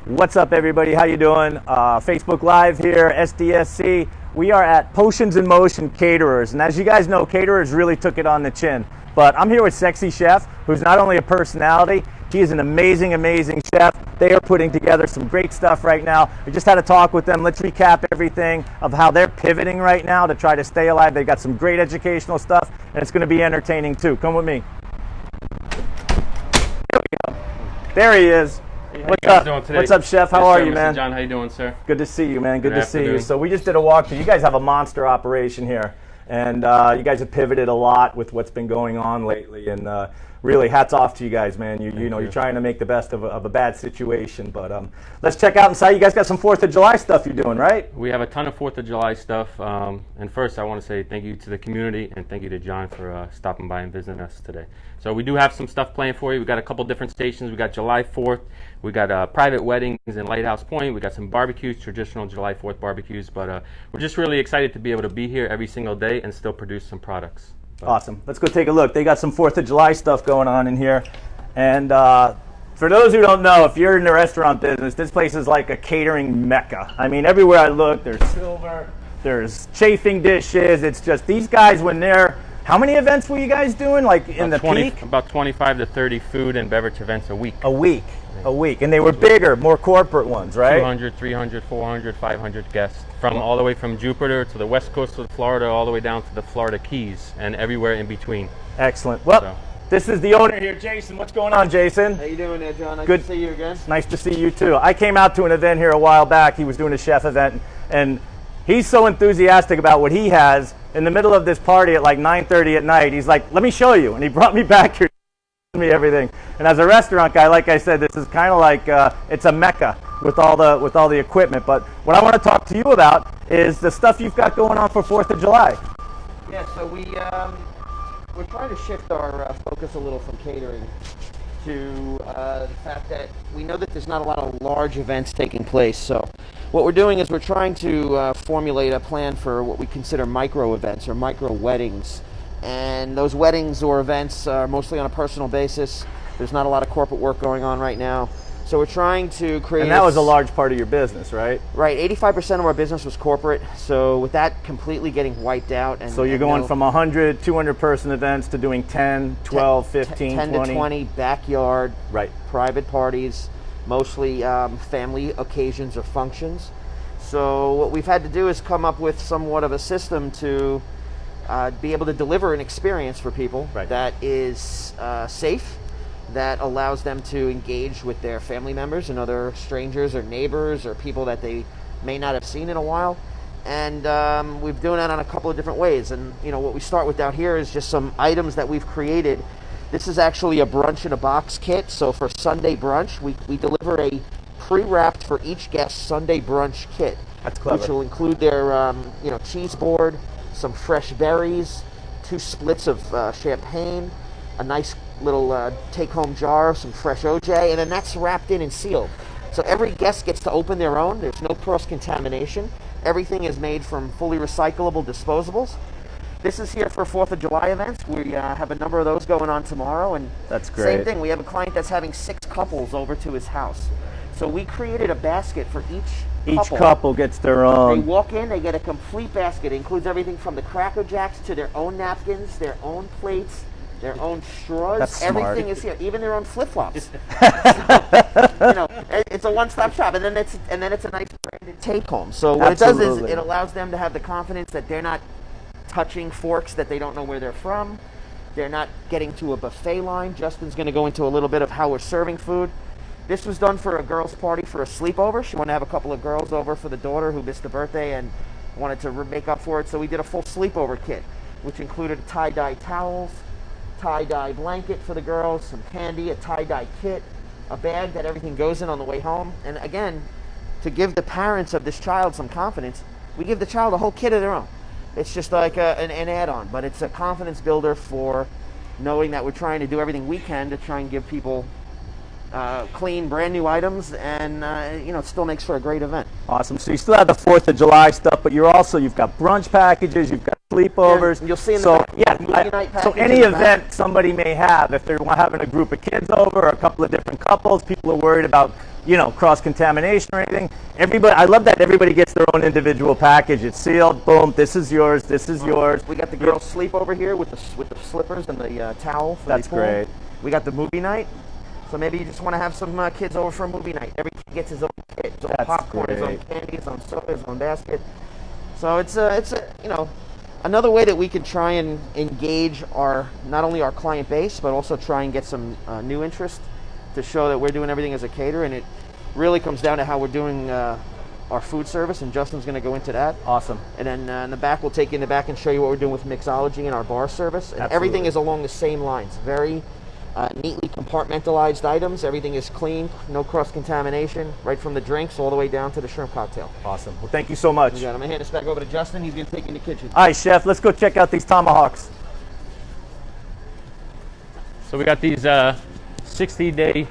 What's up, everybody? How you doing? Facebook Live here, SDSC. We are at Potions in Motion Caterers, and as you guys know, caterers really took it on the chin. But I'm here with Sexy Chef, who's not only a personality, he is an amazing, amazing chef. They are putting together some great stuff right now. We just had a talk with them. Let's recap everything of how they're pivoting right now to try to stay alive. They've got some great educational stuff, and it's going to be entertaining too. Come with me. There we go. There he is. Hey, What's up? What's up, Chef? How are you, man? Mr. John, how you doing, sir? Good to see you, man. Good to see you. So we just did a walkthrough. You guys have a monster operation here, and you guys have pivoted a lot with what's been going on lately. And really, hats off to you guys, man. You're trying to make the best of a bad situation. But let's check out inside. You guys got some 4th of July stuff you're doing, right? We have a ton of 4th of July stuff. And first, I want to say thank you to the community and thank you to John for stopping by and visiting us today. So we do have some stuff planned for you. We got a couple different stations. We got July 4th. We got private weddings in Lighthouse Point. We got some barbecues, traditional July 4th barbecues. But we're just really excited to be able to be here every single day and still produce some products. Awesome. Let's go take a look. They got some 4th of July stuff going on in here. And for those who don't know, if you're in the restaurant business, this place is like a catering mecca. I mean, everywhere I look, there's silver, there's chafing dishes. It's just these guys, when they're, how many events were you guys doing, like in the peak? About 25 to 30 food and beverage events a week. A week. A week. And they were bigger, more corporate ones, right? 200, 300, 400, 500 guests. From all the way from Jupiter to the west coast of Florida, all the way down to the Florida Keys and everywhere in between. Excellent. Well, this is the owner here, Jason. What's going on, Jason? How you doing there, John? Nice Good to see you again. Nice to see you too. I came out to an event here a while back. He was doing a chef event, and he's so enthusiastic about what he has. In the middle of this party at like 9:30 at night, he's like, "Let me show you," and he brought me back here. Me everything. And as a restaurant guy, like I said, this is kind of like it's a mecca with all the equipment. But what I want to talk to you about is the stuff you've got going on for 4th of July. Yeah, so we're trying to shift our focus a little from catering to the fact that we know that there's not a lot of large events taking place. So what we're doing is we're trying to formulate a plan for what we consider micro events or micro weddings. And those weddings or events are mostly on a personal basis. There's not a lot of corporate work going on right now. So we're trying to create... And that was a large part of your business, right? Right. 85% of our business was corporate. So with that completely getting wiped out... So you're going from 100, 200 person events to doing 10, 12, 15, 10 20? to 20 backyard, right, private parties, mostly family occasions or functions. So what we've had to do is come up with somewhat of a system to be able to deliver an experience for people that is safe, that allows them to engage with their family members and other strangers or neighbors or people that they may not have seen in a while. And we're doing that on a couple of different ways. And you know what we start with out here is just some items that we've created. This is actually a brunch in a box kit. So for Sunday brunch, we deliver a pre-wrapped for each guest Sunday brunch kit. That's clever. Which will include their cheese board, some fresh berries, 2 splits of champagne, a nice little take-home jar of some fresh OJ, and then that's wrapped in and sealed. So every guest gets to open their own. There's no cross-contamination. Everything is made from fully recyclable disposables. This is here for 4th of July events. We have a number of those going on tomorrow. And that's great. Same thing. We have a client that's having 6 couples over to his house. So we created a basket for each couple gets their own. They walk in, they get a complete basket. It includes everything from the Cracker Jacks to their own napkins, their own plates, their own straws. That's everything smart. is here, even their own flip-flops. So, it's a one-stop shop, and then it's a nice branded take-home. So what it does is it allows them to have the confidence that they're not touching forks that they don't know where they're from. They're not getting to a buffet line. Justin's going to go into a little bit of how we're serving food. This was done for a girl's party for a sleepover. She wanted to have a couple of girls over for the daughter who missed the birthday and wanted to make up for it. So we did a full sleepover kit, which included tie-dye towels, tie-dye blanket for the girls, some candy, a tie-dye kit, a bag that everything goes in on the way home. And again, to give the parents of this child some confidence, we give the child a whole kit of their own. It's just like an add-on, but it's a confidence builder for knowing that we're trying to do everything we can to try and give people clean, brand new items, and it still makes for a great event. Awesome. So you still have the 4th of July stuff, but you've got brunch packages, you've got sleepovers. Yeah, you'll see in the so any event somebody may have, if they're having a group of kids over, or a couple of different couples, people are worried about you know, cross-contamination or anything. Everybody, I love that everybody gets their own individual package. It's sealed, boom, this is yours, this is yours. We got the girls sleep over here with the slippers and the towel for That's the pool. great. We got the movie night. So maybe you just want to have some kids over for a movie night. Every kid gets his own kit, his own That's popcorn, his own great. candy, his own soda, his own basket. So it's a you know, another way that we can try and engage not only our client base, but also try and get some new interest to show that we're doing everything as a caterer. And it really comes down to how we're doing our food service, and Justin's going to go into that. Awesome. And then in the back, we'll take you in the back and show you what we're doing with mixology and our bar service. And Absolutely. everything is along the same lines. Very neatly compartmentalized items. Everything is clean, no cross-contamination, right from the drinks all the way down to the shrimp cocktail. Awesome. Well, thank you so much. I'm going to hand this back over to Justin. He's going to take you in the kitchen. All right, Chef, let's go check out these tomahawks. So we got these 60-day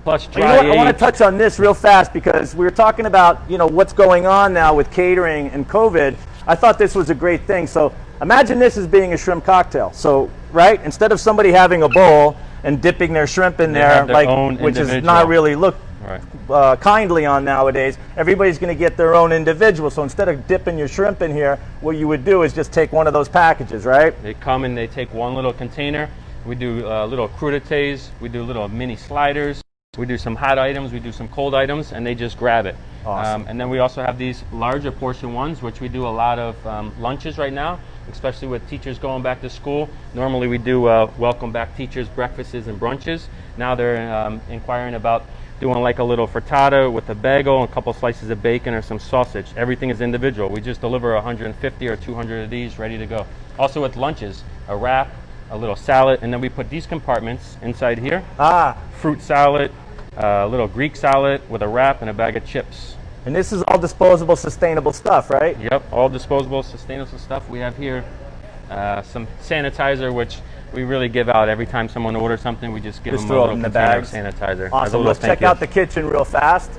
plus You dry know what? I want aged. to touch on this real fast because we were talking about, you know, what's going on now with catering and COVID. I thought this was a great thing. So imagine this as being a shrimp cocktail. So, right, instead of somebody having a bowl and dipping their shrimp in They there, have their like, own which is individual. not really looked Right. kindly on nowadays, everybody's going to get their own individual. So instead of dipping your shrimp in here, what you would do is just take one of those packages, right? They come and they take one little container. We do little crudités. We do little mini sliders. We do some hot items. We do some cold items, and they just grab it. Awesome. And then we also have these larger portion ones, which we do a lot of lunches right now, especially with teachers going back to school. Normally we do welcome back teachers breakfasts and brunches. Now they're inquiring about doing like a little frittata with a bagel and a couple slices of bacon or some sausage. Everything is individual. We just deliver 150 or 200 of these ready to go. Also with lunches, a wrap, a little salad, and then we put these compartments inside here. Fruit salad, a little Greek salad with a wrap and a bag of chips. And this is all disposable, sustainable stuff, right? Yep, all disposable, sustainable stuff. We have here some sanitizer, which we really give out every time someone orders something. We just give them a throw it little in the container of bags. sanitizer. As a Awesome. little Let's thank check you. out the kitchen real fast.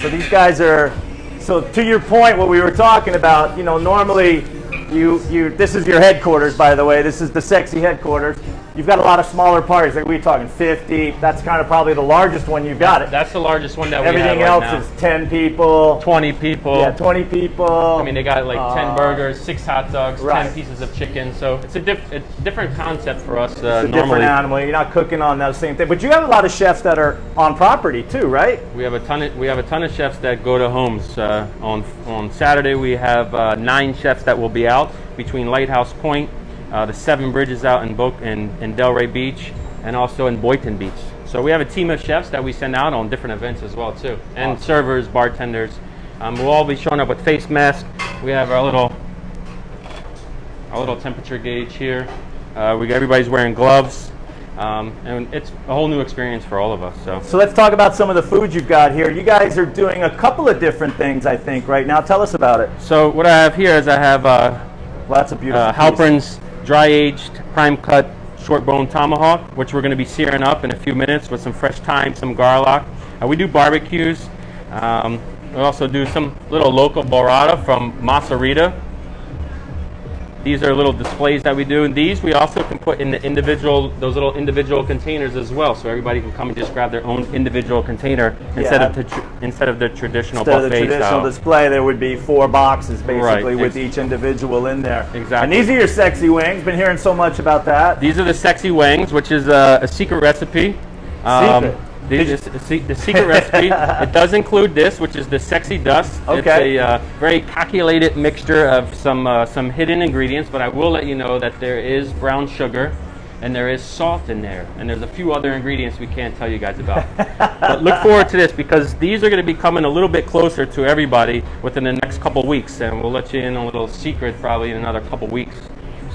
So these guys are, so to your point, what we were talking about, you know, normally this is your headquarters, by the way. This is the Sexy headquarters. You've got a lot of smaller parties. Like we're talking 50. That's kind of probably the largest one you've got. It. That's the largest one that Everything we have else right now. is 10 people. 20 people. Yeah, 20 people. I mean, they got like 10 burgers, 6 hot dogs, right. 10 pieces of chicken. So it's a different concept for us. It's a different normally, animal. You're not cooking on that same thing. But you have a lot of chefs that are on property too, right? we have a ton of chefs that go to homes. On Saturday, we have 9 chefs that will be out between Lighthouse Point, the 7 bridges out in Delray Beach, and also in Boynton Beach. So we have a team of chefs that we send out on different events as well too, and Awesome. servers, bartenders. We'll all be showing up with face masks. We have our little temperature gauge here. Everybody's wearing gloves, and it's a whole new experience for all of us. So let's talk about some of the food you've got here. You guys are doing a couple of different things, I think, right now. Tell us about it. So what I have here is I have Lots of beautiful Halpern's dry-aged, prime-cut, short-bone tomahawk, which we're going to be searing up in a few minutes with some fresh thyme, some garlic. We do barbecues. We also do some little local burrata from Macerita. These are little displays that we do, and these we also can put in those little individual containers as well, so everybody can come and just grab their own individual container instead of the traditional Instead buffet of the traditional style. display, there would be 4 boxes basically Right. with each individual in there. Exactly. And these are your sexy wings. Been hearing so much about that. These are the sexy wings, which is a secret recipe. Secret? The secret recipe. It does include this, which is the sexy dust. Okay. It's a very calculated mixture of some hidden ingredients, but I will let you know that there is brown sugar and there is salt in there, and there's a few other ingredients we can't tell you guys about. But look forward to this, because these are going to be coming a little bit closer to everybody within the next couple weeks, and we'll let you in a little secret probably in another couple weeks.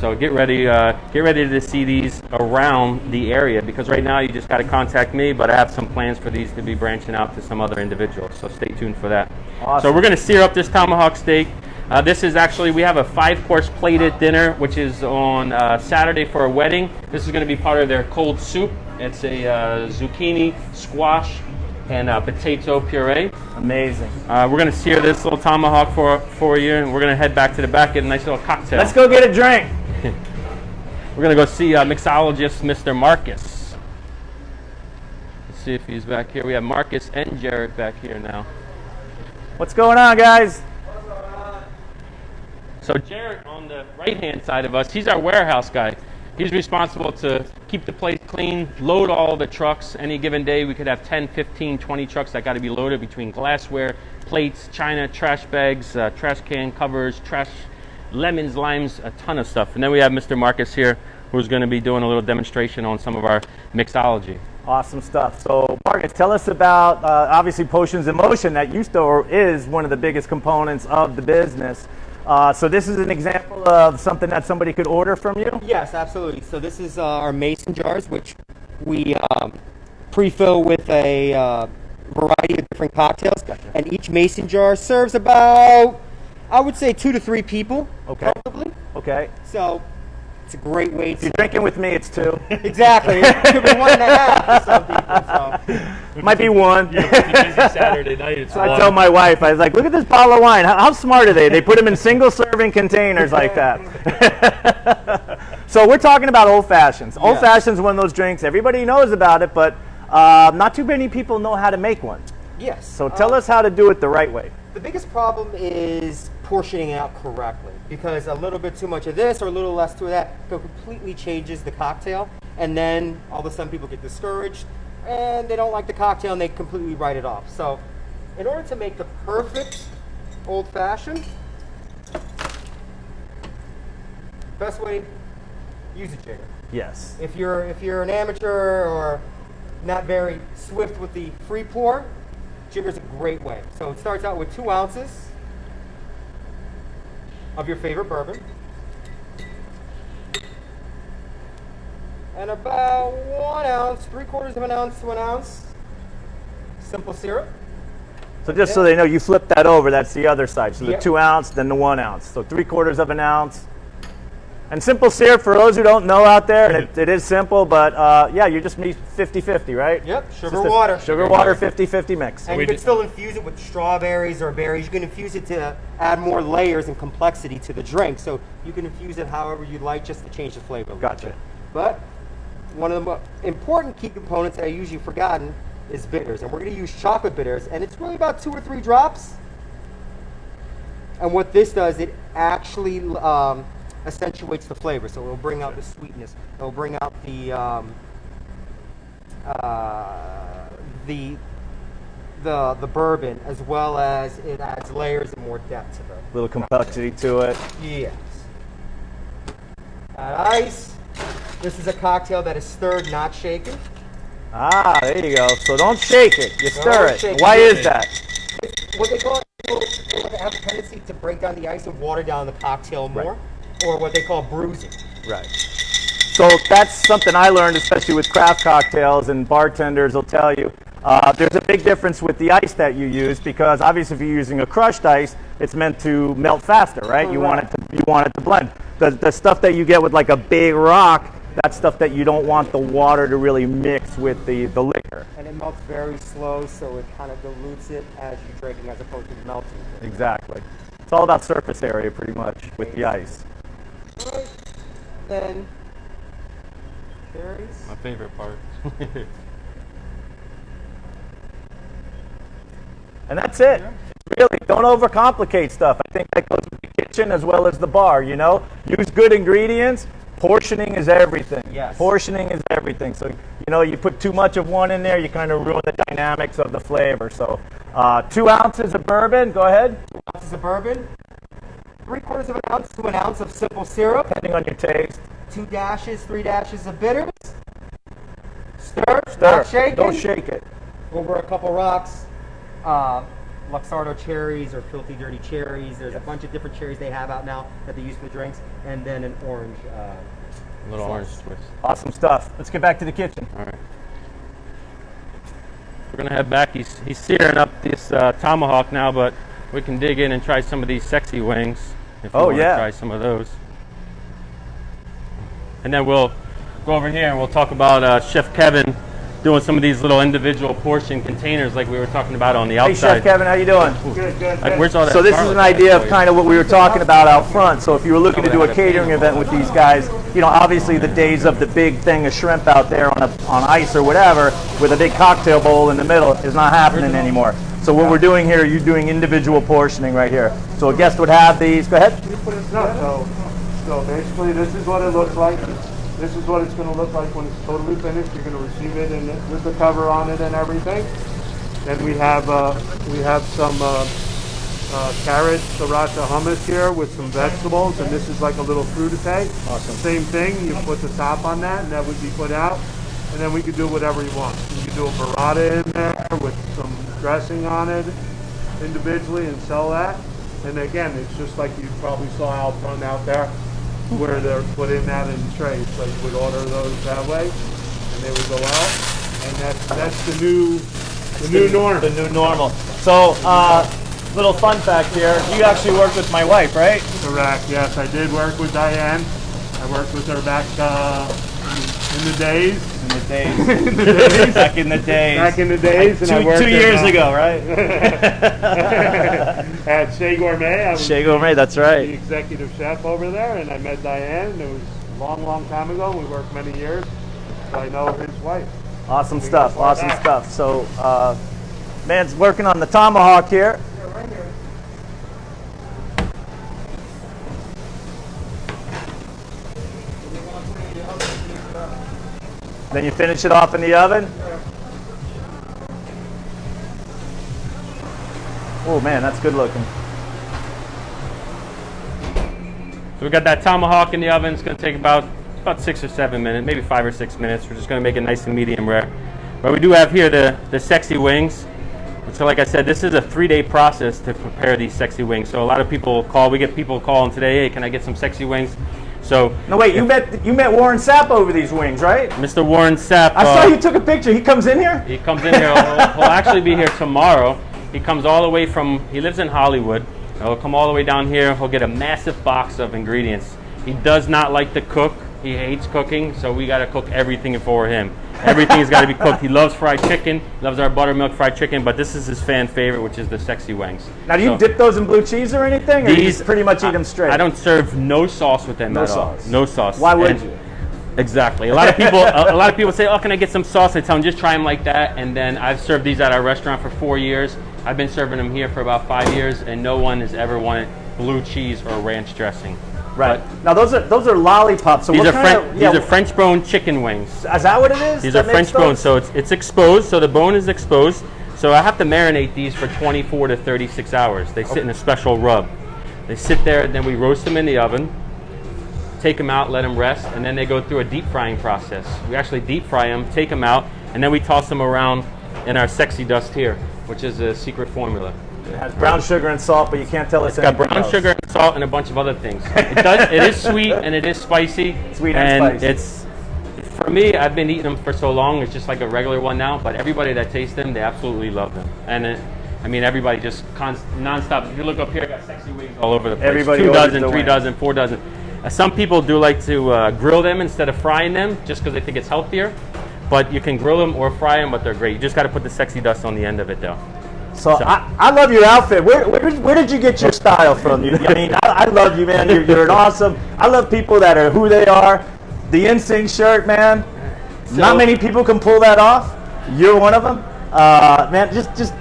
So get ready to see these around the area, because right now you just got to contact me, but I have some plans for these to be branching out to some other individuals, so stay tuned for that. Awesome. So we're going to sear up this tomahawk steak. This is actually, we have a 5-course plated dinner, which is on Saturday for a wedding. This is going to be part of their cold soup. It's a zucchini, squash, and potato puree. Amazing. We're going to sear this little tomahawk for you, and we're going to head back to the back, get a nice little cocktail. Let's go get a drink. We're going to go see mixologist Mr. Marcus. see if he's back here. We have Marcus and Jared back here now. What's going on, guys? So Jared on the right-hand side of us, he's our warehouse guy. He's responsible to keep the place clean, load all the trucks. Any given day, we could have 10, 15, 20 trucks that got to be loaded between glassware, plates, china, trash bags, trash can covers, trash, lemons, limes, a ton of stuff. And then we have Mr. Marcus here, who's going to be doing a little demonstration on some of our mixology. Awesome stuff. So, Marcus, tell us about, obviously, Potions in Motion. That used to or is one of the biggest components of the business. So this is an example of something that somebody could order from you? Yes, absolutely. So this is our mason jars, which we pre-fill with a variety of different cocktails. Gotcha. And each mason jar serves about, I would say, 2 to 3 people, probably. Okay. So it's a great way If to... you're drinking with me, it's 2. Exactly. It could be 1.5 for some people. So. Might be 1. Busy Saturday night. It's So I tell my wife, I was like, look at this bottle of wine. How smart are they? They put them in single-serving containers like that. So we're talking about Old Fashions. Old Fashions is one of those drinks. Everybody knows about it, but not too many people know how to make one. Yes. So tell us how to do it the right way. The biggest problem is portioning it out correctly, because a little bit too much of this or a little less to that completely changes the cocktail, and then all of a sudden people get discouraged and they don't like the cocktail and they completely write it off. So in order to make the perfect old fashioned, best way, use a jigger. Yes. If you're an amateur or not very swift with the free pour, jigger's a great way. So it starts out with 2 ounces of your favorite bourbon and about 1 ounce, 3/4 of an ounce to 1 ounce simple syrup. So just so they know, you flip that over, that's the other side. So the Yep. 2 ounce, then the 1 ounce. So 3/4 of an ounce. And simple syrup, for those who don't know out there, and it is simple, but yeah, you just need 50-50, right? Yep, It's sugar just a water. Sugar water 50-50 mix. And you can still infuse it with strawberries or berries. You can infuse it to add more layers and complexity to the drink. So you can infuse it however you like, just to change the flavor a little Gotcha. bit. But one of the most important key components that I usually forgotten is bitters. And we're going to use chocolate bitters. And it's really about 2 or 3 drops. And what this does, it actually accentuates the flavor. So it'll bring out the sweetness. It'll bring out the bourbon, as well as it adds layers and more depth to the Little complexity to it. Yes. Add ice. This is a cocktail that is stirred, not shaken. Ah, there you go. So don't shake it, you stir Don't it. shake Why it. is that? What they call it, have a tendency to break down the ice and water down the cocktail more, or what they call bruising. Right. So that's something I learned, especially with craft cocktails, and bartenders will tell you. There's a big difference with the ice that you use, because obviously if you're using a crushed ice, it's meant to melt faster, right? You want it to blend. The stuff that you get with like a big rock, that's stuff that you don't want the water to really mix with the liquor. And it melts very slow, so it kind of dilutes it as you're drinking, as opposed to melting it. Exactly. It's all about surface area pretty much with the ice. Right. Then cherries. My favorite part. And that's it. Really, don't overcomplicate stuff. I think that goes with the kitchen as well as the bar, you know? Use good ingredients. Portioning is everything. Yes. Portioning is everything. So, you know, you put too much of one in there, you kind of ruin the dynamics of the flavor. So, 2 ounces of bourbon. Go ahead. 2 ounces of bourbon. 3/4 of an ounce to 1 ounce of simple syrup. Depending on your taste. 3 dashes of bitters. Stir. Not shaken. Don't shake it. Over a couple rocks. Luxardo cherries or filthy dirty cherries. There's a bunch of different cherries they have out now that they use for the drinks, and then an orange. Little orange twist. Awesome stuff. Let's get back to the kitchen. All right. We're gonna head back. He's searing up this tomahawk now, but we can dig in and try some of these sexy wings if you want to try some of those. And then we'll go over here and we'll talk about Chef Kevin doing some of these little individual portion containers like we were talking about on the Hey, outside. Chef Kevin, how you doing? Where's all that So this is garlic an idea of for you? kind of what we were talking about out front. So if you were looking to do a catering event with these guys, you know, obviously the days of the big thing of shrimp out there on ice or whatever with a big cocktail bowl in the middle is not happening anymore. So what we're doing here, you're doing individual portioning right here. So a guest would have these. Go ahead. So basically, this is what it looks like. This is what it's going to look like when it's totally finished. You're going to receive it with the cover on it and everything. Then we have some carrots, sriracha hummus here with some vegetables, and this is like a little crudité. Awesome. Same thing. You put the top on that, and that would be put out. And then we could do whatever you want. You could do a burrata in there with some dressing on it individually and sell that. And again, it's just like you probably saw out front out there, where they're put in that in trays. So you would order those that way, and they would go out. And that's the new norm. The new normal. So little fun fact here, you actually worked with my wife, right? Correct. Yes, I did work with Diane. I worked with her back in the days. In the days. Back in the days. Back in the days. And I worked 2 years ago, right? at Chez Gourmet. I was Chez Gourmet, that's the right. executive chef over there, and I met Diane. It was a long, long time ago. We worked many years. So I know his wife. Awesome stuff, awesome stuff. So, man's working on the tomahawk here. Then you finish it off in the oven. Oh man, that's good looking. So we got that tomahawk in the oven. It's going to take about 6 or 7 minutes, maybe 5 or 6 minutes. We're just going to make it nice and medium rare. But we do have here the sexy wings. So like I said, this is a 3-day process to prepare these sexy wings. So a lot of people call. We get people calling today, hey, can I get some sexy wings? So No wait, you met Warren Sapp over these wings, right? Mr. Warren Sapp. I saw you took a picture. He comes in here? He comes in here. He'll actually be here tomorrow. He comes all the way from, he lives in Hollywood. He'll come all the way down here. He'll get a massive box of ingredients. He does not like to cook. He hates cooking, so we got to cook everything for him. Everything's got to be cooked. He loves fried chicken, loves our buttermilk fried chicken, but this is his fan favorite, which is the sexy wings. Now, do you dip those in blue cheese or anything, or you just pretty much eat them straight? I don't serve no sauce with them No at all. sauce. No sauce. Why would And- you? Exactly. A lot of people, a lot of people say, "Oh, can I get some sauce?" I tell them, just try them like that. And then I've served these at our restaurant for 4 years. I've been serving them here for about 5 years, and no one has ever wanted blue cheese or ranch dressing. Right. Now, those are lollipops. So These what are kind of, these are French bone chicken wings. Is that what it is? These that are French makes bone, those? so it's exposed. So the bone is exposed. So I have to marinate these for 24 to 36 hours. They sit in a special rub. They sit there, and then we roast them in the oven. Take them out, let them rest, and then they go through a deep frying process. We actually deep fry them, take them out, and then we toss them around in our sexy dust here, which is a secret formula. It has brown sugar and salt, but you can't tell us It's got anything brown else. sugar and salt and a bunch of other things. It is sweet and it is spicy. Sweet and spicy. It's, for me, I've been eating them for so long, it's just like a regular one now, but everybody that tastes them, they absolutely love them. And everybody just nonstop. If you look up here, I got sexy wings all over the place. Everybody 2 orders dozen, the 3 wings. dozen, 4 dozen. Some people do like to grill them instead of frying them, just because they think it's healthier. But you can grill them or fry them, but they're great. You just got to put the sexy dust on the end of it, though. So I love your outfit. Where did you get your style from? I mean, I love you, man. You're an awesome. I love people that are who they are. The NSYNC shirt, man. Not many people can pull that off. You're one of them. Man, just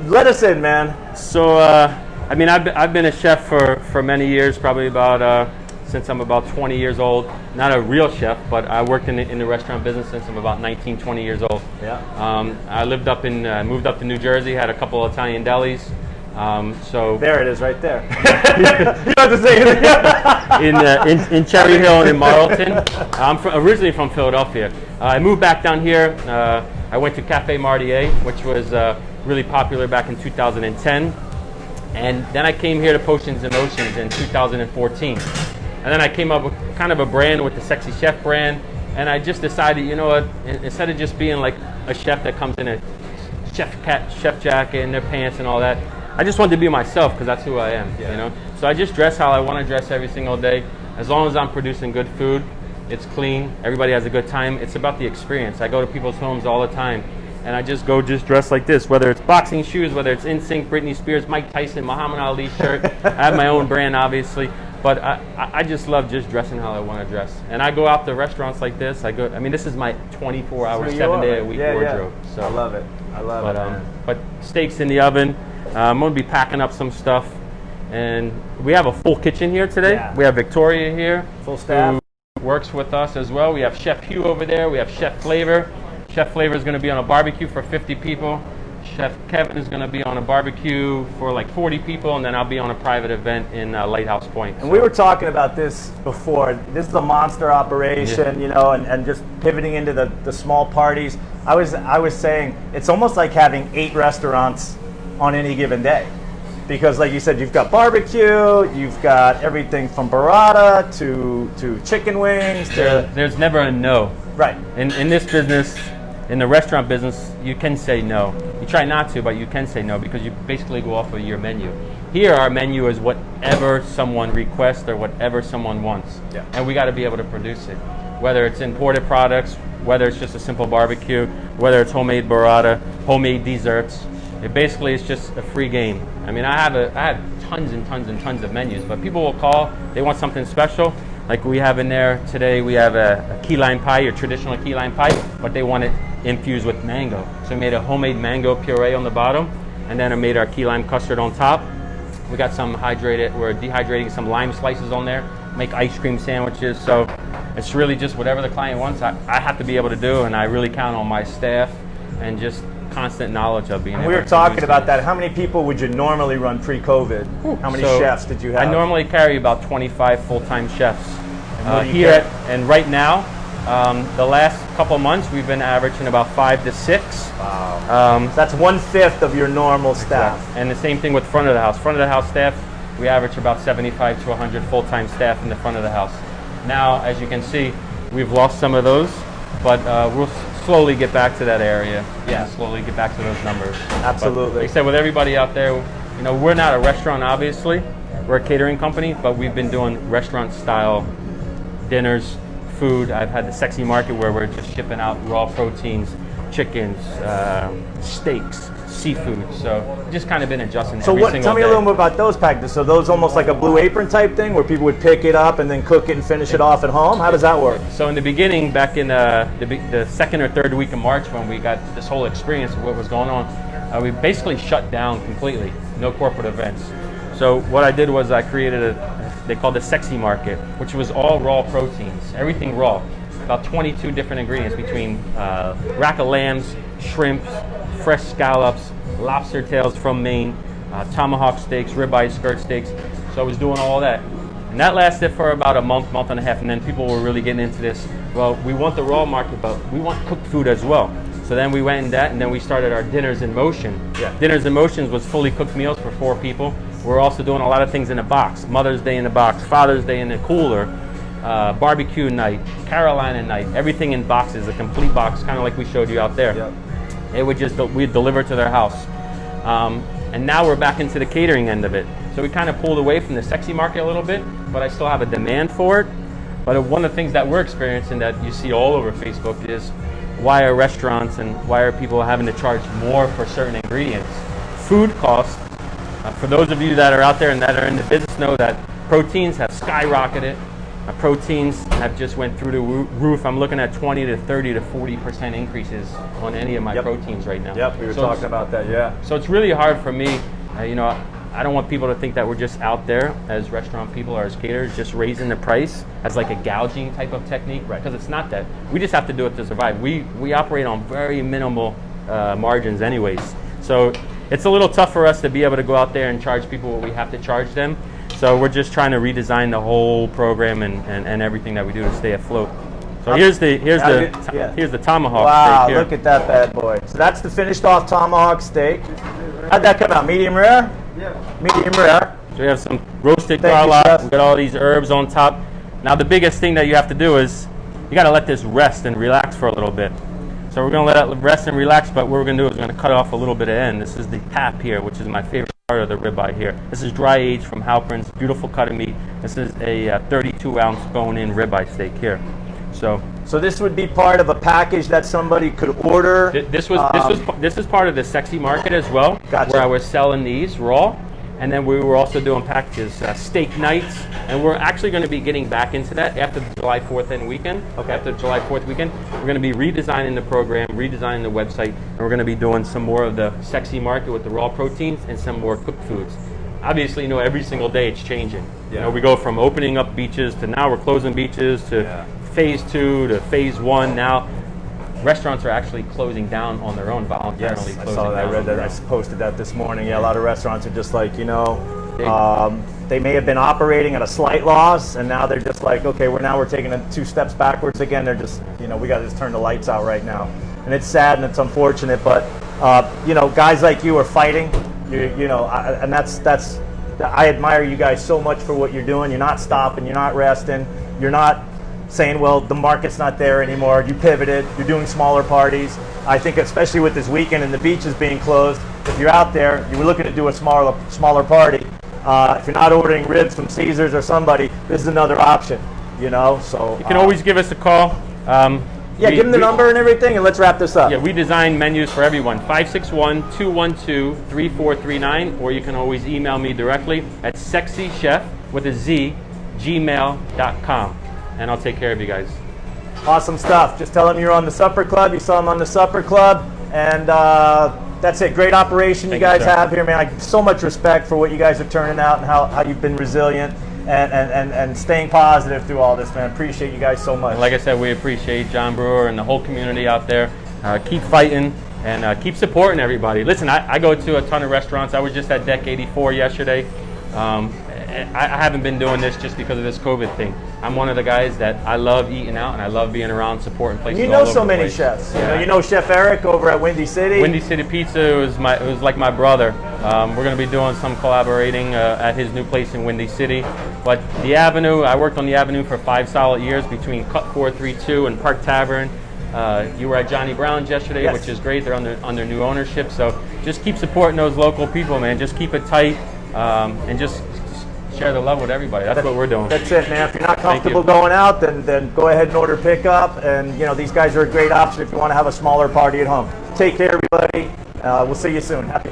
let us in, man. So, I've been a chef for many years, probably about since I'm about 20 years old. Not a real chef, but I worked in the restaurant business since I'm about 19, 20 years old. Yeah. I moved up to New Jersey, had a couple of Italian delis. So There it is, right there. You don't have to say anything. in Cherry Hill and in Marlton. I'm originally from Philadelphia. I moved back down here. I went to Cafe Martier, which was really popular back in 2010. And then I came here to Potions and Oceans in 2014. And then I came up with kind of a brand with the Sexy Chef brand. And I just decided, you know what, instead of just being like a chef that comes in a chef jacket and their pants and all that, I just wanted to be myself because that's who I am, you know. So I just dress how I want to dress every single day. As long as I'm producing good food, It's clean. Everybody has a good time. It's about the experience. I go to people's homes all the time, and I just go dressed like this, whether it's boxing shoes, whether it's NSYNC, Britney Spears, Mike Tyson, Muhammad Ali shirt. I have my own brand, obviously, but I just love just dressing how I want to dress. And I go out to restaurants like this. I mean, this is my 24-hour, 7-day-a-week wardrobe. So I love it. I love it. But steaks in the oven. I'm going to be packing up some stuff. And we have a full kitchen here today. Yeah. We have Victoria here. Full staff. Who works with us as well. We have Chef Hugh over there. We have Chef Flavor. Chef Flavor is going to be on a barbecue for 50 people. Chef Kevin is going to be on a barbecue for like 40 people, and then I'll be on a private event in Lighthouse Point. And we were talking about this before. This is a monster operation, you know, and just pivoting into the small parties. I was saying it's almost like having 8 restaurants on any given day. Because like you said, you've got barbecue, you've got everything from burrata to chicken wings. There's never a no. Right. In this business, in the restaurant business, you can say no. You try not to, but you can say no because you basically go off of your menu. Here, our menu is whatever someone requests or whatever someone wants. Yeah. And we got to be able to produce it. Whether it's imported products, whether it's just a simple barbecue, whether it's homemade burrata, homemade desserts. It basically is just a free game. I mean, I have tons and tons and tons of menus, but people will call, they want something special. Like we have in there today, we have a key lime pie, your traditional key lime pie, but they want it infused with mango. So we made a homemade mango puree on the bottom, and then I made our key lime custard on top. We got some we're dehydrating some lime slices on there, make ice cream sandwiches. So it's really just whatever the client wants, I have to be able to do, and I really count on my staff and just constant knowledge of being able to We were talking about that. How many people would you normally run pre-COVID? How many chefs did you have? I normally carry about 25 full-time chefs here. And right now, the last couple months, we've been averaging about 5 to 6. Wow. So that's 1/5 of your normal staff. And the same thing with front of the house. Front of the house staff, we average about 75 to 100 full-time staff in the front of the house. Now, as you can see, we've lost some of those, but we'll slowly get back to that area. Yeah, slowly get back to those numbers. Absolutely. But like I said, with everybody out there, you know, we're not a restaurant, obviously. We're a catering company, but we've been doing restaurant-style dinners, food. I've had the Sexy Market where we're just shipping out raw proteins, chickens, steaks, seafood. So just kind of been adjusting every single day. Tell me a little more about those packages. So those almost like a Blue Apron type thing where people would pick it up and then cook it and finish it off at home? How does that work? So in the beginning, back in the second or third week of March when we got this whole experience of what was going on, we basically shut down completely. No corporate events. So what I did was I created they called the Sexy Market, which was all raw proteins, everything raw. About 22 different ingredients between rack of lambs, shrimps, fresh scallops, lobster tails from Maine, tomahawk steaks, ribeye skirt steaks. So I was doing all that. And that lasted for about a month, month and a half, and then people were really getting into this. Well, we want the raw market, but we want cooked food as well. So then we went in that, and then we started our Dinners in Motion. Yeah. Dinners in Motion was fully cooked meals for 4 people. We're also doing a lot of things in a box. Mother's Day in a box, Father's Day in a cooler, barbecue night, Carolina night, everything in boxes, a complete box, kind of like we showed you out there. Yep. It would just, we'd deliver to their house. And now we're back into the catering end of it. So we kind of pulled away from the Sexy Market a little bit, but I still have a demand for it. But one of the things that we're experiencing that you see all over Facebook is why are restaurants and why are people having to charge more for certain ingredients? Food costs, for those of you that are out there and that are in the business know that proteins have skyrocketed. Proteins have just went through the roof. I'm looking at 20 to 30 to 40% increases on any of my proteins right now. Yep, we were talking about that, yeah. So it's really hard for me, you know, I don't want people to think that we're just out there as restaurant people or as caterers just raising the price as like a gouging type of technique, right? Because it's not that. We just have to do it to survive. We operate on very minimal margins anyways. So it's a little tough for us to be able to go out there and charge people what we have to charge them. So we're just trying to redesign the whole program and everything that we do to stay afloat. So here's the tomahawk wow, steak here. Look at that bad boy. So that's the finished off tomahawk steak. How'd that come out? Medium rare? Yeah. Medium rare. So we have some roasted Thank you, garlic. chef. We got all these herbs on top. Now the biggest thing that you have to do is you got to let this rest and relax for a little bit. So we're going to let it rest and relax, but what we're going to do is we're going to cut off a little bit of end. This is the tap here, which is my favorite part of the ribeye here. This is dry aged from Halpern's, beautiful cut of meat. This is a 32-ounce bone-in ribeye steak here. So this would be part of a package that somebody could order. This is part of the Sexy Market as well, Gotcha. where I was selling these raw, and then we were also doing packages, steak nights, and we're actually going to be getting back into that after the July 4th weekend. Okay. After the July 4th weekend, we're going to be redesigning the program, redesigning the website, and we're going to be doing some more of the Sexy Market with the raw proteins and some more cooked foods. Obviously, you know, every single day it's changing. Yeah. You know, we go from opening up beaches to now we're closing beaches to phase 2 to phase 1 now. Restaurants are actually closing down on their own, voluntarily Yes, I closing saw that. down. I read that. I posted that this morning. Yeah, a lot of restaurants are just like, you know, they may have been operating at a slight loss, and now they're just like, okay, we're taking 2 steps backwards again. They're just, you know, we got to just turn the lights out right now, and it's sad and it's unfortunate. But you know, guys like you are fighting. You know, and that's I admire you guys so much for what you're doing. You're not stopping. You're not resting. You're not saying, well, the market's not there anymore. You pivoted. You're doing smaller parties. I think especially with this weekend and the beaches being closed, if you're out there, you were looking to do a smaller party. If you're not ordering ribs from Caesars or somebody, this is another option. You know, so you can always give us a call. Yeah, give them the number and everything, and let's wrap this up. Yeah, we design menus for everyone. 561-212-3439, or you can always email me directly at sexzchef with a Z, gmail.com, and I'll take care of you guys. Awesome stuff. Just tell them you're on the Supper Club. You saw them on the Supper Club, and that's it. Great operation you guys have here, man. I have so much respect for what you guys are turning out and how you've been resilient. And staying positive through all this, man. Appreciate you guys so much. And like I said, we appreciate John Brewer and the whole community out there. Keep fighting and keep supporting everybody. Listen, I go to a ton of restaurants. I was just at Deck 84 yesterday. I haven't been doing this just because of this COVID thing. I'm one of the guys that I love eating out and I love being around supporting places. You know all over so the many place. chefs. Yeah. You know Chef Eric over at Windy City. Windy City Pizza was like my brother. We're going to be doing some collaborating at his new place in Windy City. But the Avenue, I worked on the Avenue for 5 solid years between Cut 432 and Park Tavern. You were at Johnny Brown's yesterday, Yes. which is great. They're under new ownership. So just keep supporting those local people, man. Just keep it tight and just share the love with everybody. That's what we're doing. That's it, man. If you're not comfortable going out, then go ahead and order pickup. And you know, these guys are a great option if you want to have a smaller party at home. Take care, everybody. We'll see you soon. Happy